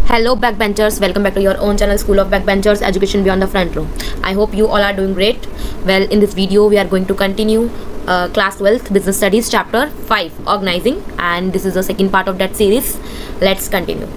Hello backbenchers, welcome back to your own channel School of Backbenchers Education Beyond the Front Row. I hope you all are doing great. Well, in this video we are going to continue class 12th business studies chapter 5 organizing, and this is the second part of that series. Let's continue.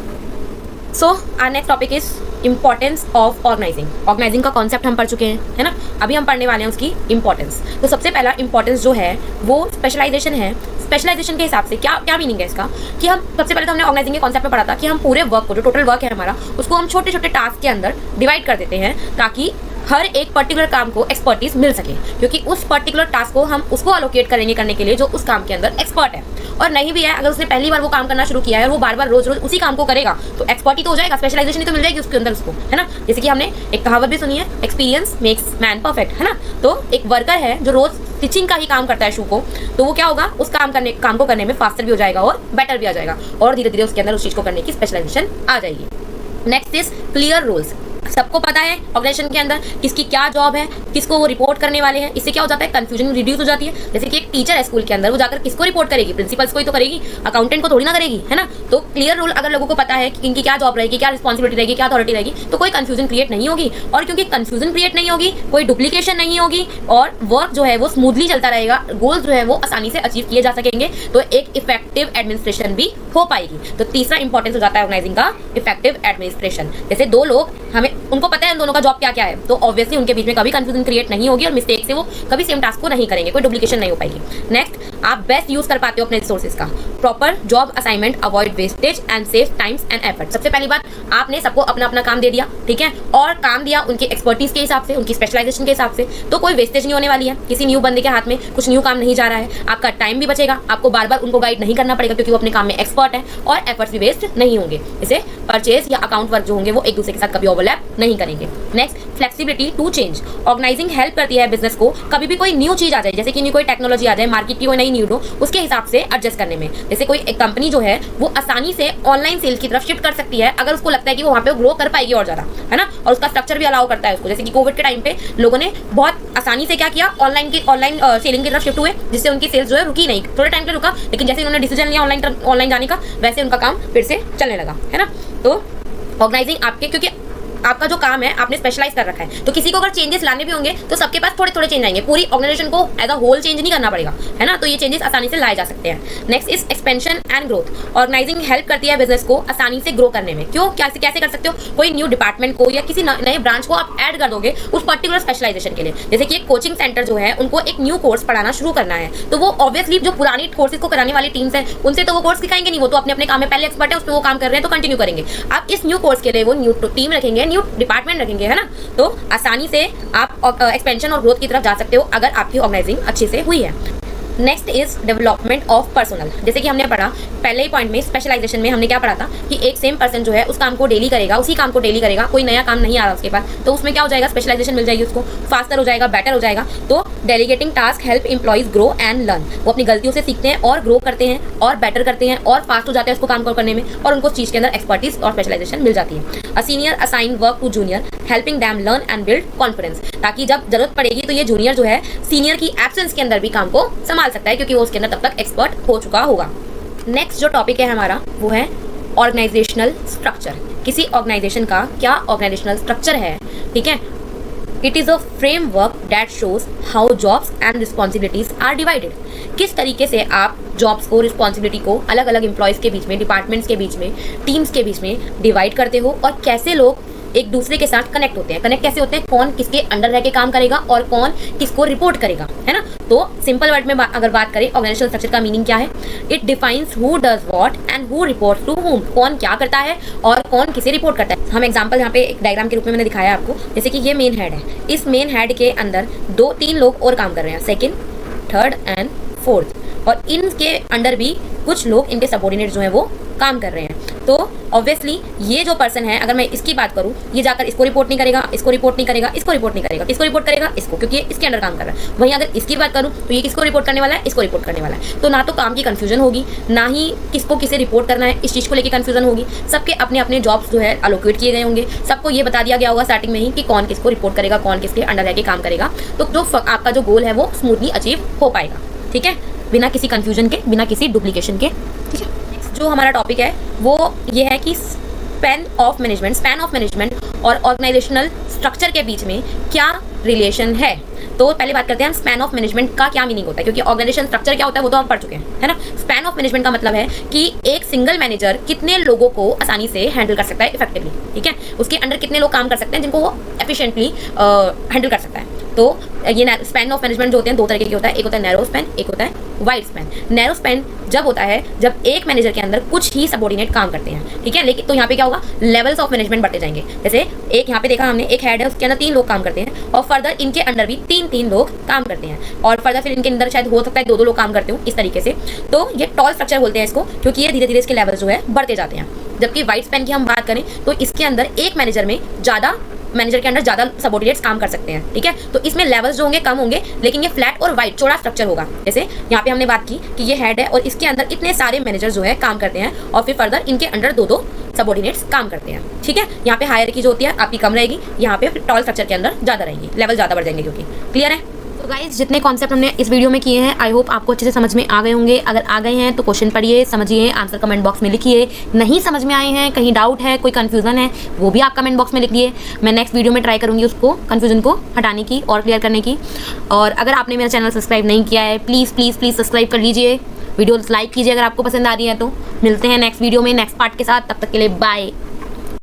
So our next topic is importance of organising का concept हम पढ़ चुके हैं, है ना। अभी हम पढ़ने वाले हैं उसकी इंपॉर्टेंस। तो सबसे पहला इंपॉर्टेंस जो है वो स्पेशलाइजेशन है। स्पेशलाइजेशन के हिसाब से क्या मीनिंग है इसका, कि हम सबसे पहले तो हमने ऑर्गेनाइजिंग के कॉन्सेप्ट में पढ़ा था कि हम पूरे वर्क को, जो टोटल वर्क है हमारा, उसको हम छोटे छोटे टास्क के अंदर डिवाइड कर देते हैं ताकि हर एक पर्टिकुलर काम को एक्सपर्टीज मिल सके, क्योंकि उस पर्टिकुलर टास्क को हम उसको अलोकेट करेंगे करने के लिए जो उस काम के अंदर एक्सपर्ट है। और नहीं भी है, अगर उसने पहली बार वो काम करना शुरू किया है और वो बार बार रोज रोज उसी काम को करेगा तो एक्सपर्ट ही तो हो जाएगा, स्पेशलाइजेशन ही तो मिल जाएगी उसके अंदर उसको, है ना। जैसे कि हमने एक कहावत भी सुनी है, एक्सपीरियंस मेक्स मैन परफेक्ट, है ना। तो एक वर्कर है जो रोज स्टिचिंग का ही काम करता है शू को, तो वो क्या होगा, उस काम को करने में फास्टर भी हो जाएगा और बेटर भी आ जाएगा, और धीरे धीरे उसके अंदर उस चीज को करने की स्पेशलाइजेशन आ जाएगी। Next is clear roles. सबको पता है ऑर्गेनाइजेशन के अंदर किसकी क्या जॉब है, किसको वो रिपोर्ट करने वाले हैं। इससे क्या हो जाता है, कंफ्यूजन रिड्यूस हो जाती है। जैसे कि एक टीचर है स्कूल के अंदर, वो जाकर किसको रिपोर्ट करेगी, प्रिंसिपल्स को ही तो करेगी, अकाउंटेंट को थोड़ी ना करेगी, है ना। तो क्लियर रोल अगर लोगों को पता है कि इनकी क्या जॉब रहेगी, क्या रिस्पॉन्सिबिलिटी रहेगी, क्या अथॉरिटी रहेगी, तो कोई कंफ्यूजन क्रिएट नहीं होगी। और क्योंकि कंफ्यूजन क्रिएट नहीं होगी, कोई डुप्लीकेशन नहीं होगी और वर्क जो है वो स्मूथली चलता रहेगा, गोल्स जो है वो आसानी से अचीव किए जा सकेंगे, तो एक इफेक्टिव एडमिनिस्ट्रेशन भी हो पाएगी। तो तीसरा इंपॉर्टेंस हो जाता है ऑर्गेनाइजिंग का, इफेक्टिव एडमिनिस्ट्रेशन। जैसे दो लोग, हमें उनको पता है उन दोनों का जॉब क्या क्या है, तो ऑब्वियसली उनके बीच में कभी कंफ्यूजन क्रिएट नहीं होगी और मिस्टेक से वो कभी सेम टास्क को नहीं करेंगे, कोई डुप्लीकेशन नहीं हो पाएगी। नेक्स्ट, आप बेस्ट यूज कर पाते हो अपने रिसोर्सेज का। Proper job assignment, avoid wastage and save times and effort. सबसे पहली बात, आपने सबको अपना अपना काम दे दिया, ठीक है, और काम दिया उनकी एक्सपर्टीज के हिसाब से, उनकी स्पेशलाइजेशन के हिसाब से, तो कोई वेस्टेज नहीं होने वाली है। किसी न्यू बंदे के हाथ में कुछ न्यू काम नहीं जा रहा है, आपका टाइम भी बचेगा, आपको बार बार उनको गाइड नहीं करना पड़ेगा क्योंकि वो अपने काम में एक्सपर्ट है, और एफर्ट्स भी वेस्ट नहीं होंगे। इसे परचेज या अकाउंट वर्क जो होंगे वो एक दूसरे के साथ कभी ओवरलैप नहीं करेंगे। Next, flexibility to change. Organising help करती है बिजनेस को, कभी भी कोई न्यू चीज आ जाए, जैसे कि न्यू कोई टेक्नोलॉजी आ जाए, मार्केट की कोई नई नीड हो, उसके हिसाब से एडजस्ट करने में। जैसे कोई एक कंपनी जो है वो आसानी से ऑनलाइन सेल्स की तरफ शिफ्ट कर सकती है अगर उसको लगता है कि वो वहाँ पे ग्रो कर पाएगी और ज्यादा, है ना, और उसका स्ट्रक्चर भी अलाउ करता है उसको। जैसे कि कोविड के टाइम पे लोगों ने बहुत आसानी से क्या किया, ऑनलाइन सेलिंग की तरफ शिफ्ट हुए, जिससे उनकी सेल्स जो है रुकी नहीं, थोड़े टाइम के रुका, लेकिन जैसे उन्होंने डिसीजन लिया ऑनलाइन जाने का, वैसे उनका काम फिर से चलने लगा, है ना। तो ऑर्गेनाइजिंग आपके, क्योंकि आपका जो काम है आपने स्पेशलाइज कर रखा है, तो किसी को अगर चेंजेस लाने भी होंगे तो सबके पास थोड़े थोड़े चेंज आएंगे, पूरी ऑर्गेनाइजेशन को एज अ होल चेंज नहीं करना पड़ेगा, है ना। तो ये चेंजेस आसानी से लाए जा सकते हैं। Next is expansion and growth. Organising help करती है बिजनेस को आसानी से ग्रो करने में। क्यों, कैसे कर सकते हो, कोई न्यू डिपार्टमेंट को या किसी नए ब्रांच को आप ऐड कर दोगे उस पर्टिकुलर स्पेशलाइजेशन के लिए। जैसे कि एक कोचिंग सेंटर जो है, उनको एक न्यू कोर्स पढ़ाना शुरू करना है, तो वो ऑब्वियसली जो पुरानी कोर्सेज को कराने वाली टीम्स है उनसे तो वो कोर्स सिखाएंगे नहीं, वो तो अपने अपने काम में पहले एक्सपर्ट है, उस पर वो काम कर रहे हैं तो कंटिन्यू करेंगे। आप इस न्यू कोर्स के लिए वो न्यू टीम रखेंगे, न्यू डिपार्टमेंट, है ना। तो आसानी से आप एक्सपेंशन और ग्रोथ की तरफ जा सकते हो अगर आपकी ऑर्गेनाइजिंग अच्छे से हुई है। Next is development of personal. जैसे कि हमने पढ़ा पहले ही पॉइंट में, स्पेशलाइजेशन में हमने क्या पढ़ा था कि एक सेम पर्सन जो है उस काम को डेली करेगा, उसी काम को डेली करेगा, कोई नया काम नहीं आ रहा उसके पास, तो उसमें क्या हो जाएगा, स्पेशलाइजेशन मिल जाएगी उसको, फास्टर हो जाएगा, बेटर हो जाएगा। तो delegating task help employees grow and learn. वो अपनी गलतियों से सीखते हैं और ग्रो करते हैं और बेटर करते हैं और फास्ट हो जाते हैं उसको काम करने में, और उनको उस चीज के अंदर एक्सपर्टीज और स्पेशलाइजेशन मिल जाती है। A senior assign work to junior helping them learn and build confidence, ताकि जब जरूरत पड़ेगी तो ये जूनियर जो है सीनियर की एब्सेंस के अंदर भी काम को संभाल सकता है, क्योंकि वो उसके अंदर तब तक एक्सपर्ट हो चुका होगा। नेक्स्ट जो टॉपिक है हमारा वो है ऑर्गेनाइजेशनल स्ट्रक्चर। किसी ऑर्गेनाइजेशन का क्या ऑर्गेनाइजेशनल स्ट्रक्चर है, ठीक है। It is a framework that shows how jobs and responsibilities are divided. किस तरीके से आप जॉब्स को, रिस्पॉन्सिबिलिटी को अलग अलग एम्प्लॉयज के बीच में, डिपार्टमेंट्स के बीच में, टीम्स के बीच में डिवाइड करते हो, और कैसे लोग एक दूसरे के साथ कनेक्ट होते हैं। कनेक्ट कैसे होते हैं, कौन किसके अंडर रह के काम करेगा और कौन किसको रिपोर्ट करेगा, है ना। तो सिंपल वर्ड में अगर बात करें ऑर्गेनाइजेशनल स्ट्रक्चर का मीनिंग क्या है, it defines who does what and who reports to whom. कौन क्या करता है और कौन किसे रिपोर्ट करता है। हम एग्जांपल यहाँ पे एक डायग्राम के रूप में मैंने दिखाया आपको। जैसे कि ये मेन हेड है, इस मेन हेड के अंदर 2-3 लोग और काम कर रहे हैं, सेकेंड, थर्ड एंड फोर्थ, और इनके अंडर भी कुछ लोग, इनके सबऑर्डिनेट जो है वो काम कर रहे हैं। तो ऑब्वियसली ये जो पर्सन है, अगर मैं इसकी बात करूं, ये जाकर इसको रिपोर्ट नहीं करेगा, इसको रिपोर्ट नहीं करेगा, इसको रिपोर्ट नहीं करेगा, इसको रिपोर्ट करेगा, इसको, क्योंकि ये इसके अंडर काम कर रहा है। वहीं अगर इसकी बात करूं तो ये किसको रिपोर्ट करने वाला है, इसको रिपोर्ट करने वाला है। तो ना तो काम की कंफ्यूजन होगी, ना ही किसको किसे रिपोर्ट करना है इस चीज़ को लेकर कंफ्यूजन होगी। सबके अपने अपने जॉब्स जो है अलोकेट किए गए होंगे, सबको ये बता दिया गया होगा स्टार्टिंग में ही कि कौन किसको रिपोर्ट करेगा, कौन किसके अंडर रह के काम करेगा। तो जो आपका जो गोल है वो स्मूथली अचीव हो पाएगा, ठीक है, बिना किसी कंफ्यूजन के, बिना किसी डुप्लीकेशन के, ठीक है। जो हमारा टॉपिक है वो ये है कि स्पैन ऑफ मैनेजमेंट और ऑर्गेनाइजेशनल स्ट्रक्चर के बीच में क्या रिलेशन है। तो पहले बात करते हैं हम स्पैन ऑफ मैनेजमेंट का क्या मीनिंग होता है, क्योंकि ऑर्गेनाइजेशन स्ट्रक्चर क्या होता है वो तो हम पढ़ चुके हैं, है ना। स्पैन ऑफ मैनेजमेंट का मतलब है कि एक सिंगल मैनेजर कितने लोगों को आसानी से हैंडल कर सकता है इफेक्टिवली, ठीक है। उसके अंडर कितने लोग काम कर सकते हैं जिनको वो एफिशिएंटली हैंडल कर सकता है। तो ये स्पैन ऑफ मैनेजमेंट जो होते हैं दो तरीके के होता है, एक होता है नैरो स्पैन, एक होता है वाइड स्पैन। नैरो स्पैन जब होता है जब एक मैनेजर के अंदर कुछ ही सबऑर्डिनेट काम करते हैं, ठीक है। लेकिन तो यहाँ पे क्या होगा, लेवल्स ऑफ मैनेजमेंट बढ़ते जाएंगे। जैसे एक यहाँ पे देखा हमने, एक हेड है उसके अंदर 3 लोग काम करते हैं और फर्दर इनके अंडर भी 3 लोग काम करते हैं और फर्दर फिर इनके अंदर शायद हो सकता है 2 लोग काम करते हो, इस तरीके से। तो ये टॉल स्ट्रक्चर बोलते हैं इसको, क्योंकि ये धीरे धीरे इसके लेवल जो है बढ़ते जाते हैं। जबकि वाइड स्पैन की हम बात करें तो इसके अंदर एक मैनेजर के अंदर ज़्यादा सबऑर्डिनेट्स काम कर सकते हैं, ठीक है। तो इसमें लेवल्स जो होंगे कम होंगे, लेकिन ये फ्लैट और वाइड चौड़ा स्ट्रक्चर होगा। जैसे यहाँ पे हमने बात की कि ये हेड है और इसके अंदर इतने सारे मैनेजर जो है काम करते हैं और फिर फर्दर इनके अंडर 2 सबऑर्डिनेट्स काम करते हैं, ठीक है। यहाँ पे हायरार्की जो होती है आपकी कम रहेगी, यहाँ पे टॉल स्ट्रक्चर के अंदर ज़्यादा रहेगी, लेवल ज़्यादा बढ़ जाएंगे, क्योंकि क्लियर है। तो गाइस जितने कॉन्सेप्ट हमने इस वीडियो में किए हैं आई होप आपको अच्छे से समझ में आ गए होंगे। अगर आ गए हैं तो क्वेश्चन पढ़िए, समझिए, आंसर कमेंट बॉक्स में लिखिए। नहीं समझ में आए हैं, कहीं डाउट है, कोई कंफ्यूजन है, वो भी आप कमेंट बॉक्स में लिखिए। मैं नेक्स्ट वीडियो में ट्राई करूँगी उसको कंफ्यूजन को हटाने की और क्लियर करने की। और अगर आपने मेरा चैनल सब्सक्राइब नहीं किया है प्लीज़ प्लीज़ प्लीज़ सब्सक्राइब कर लीजिए, वीडियो लाइक कीजिए अगर आपको पसंद आ रही है तो। मिलते हैं नेक्स्ट वीडियो में नेक्स्ट पार्ट के साथ, तब तक के लिए बाय।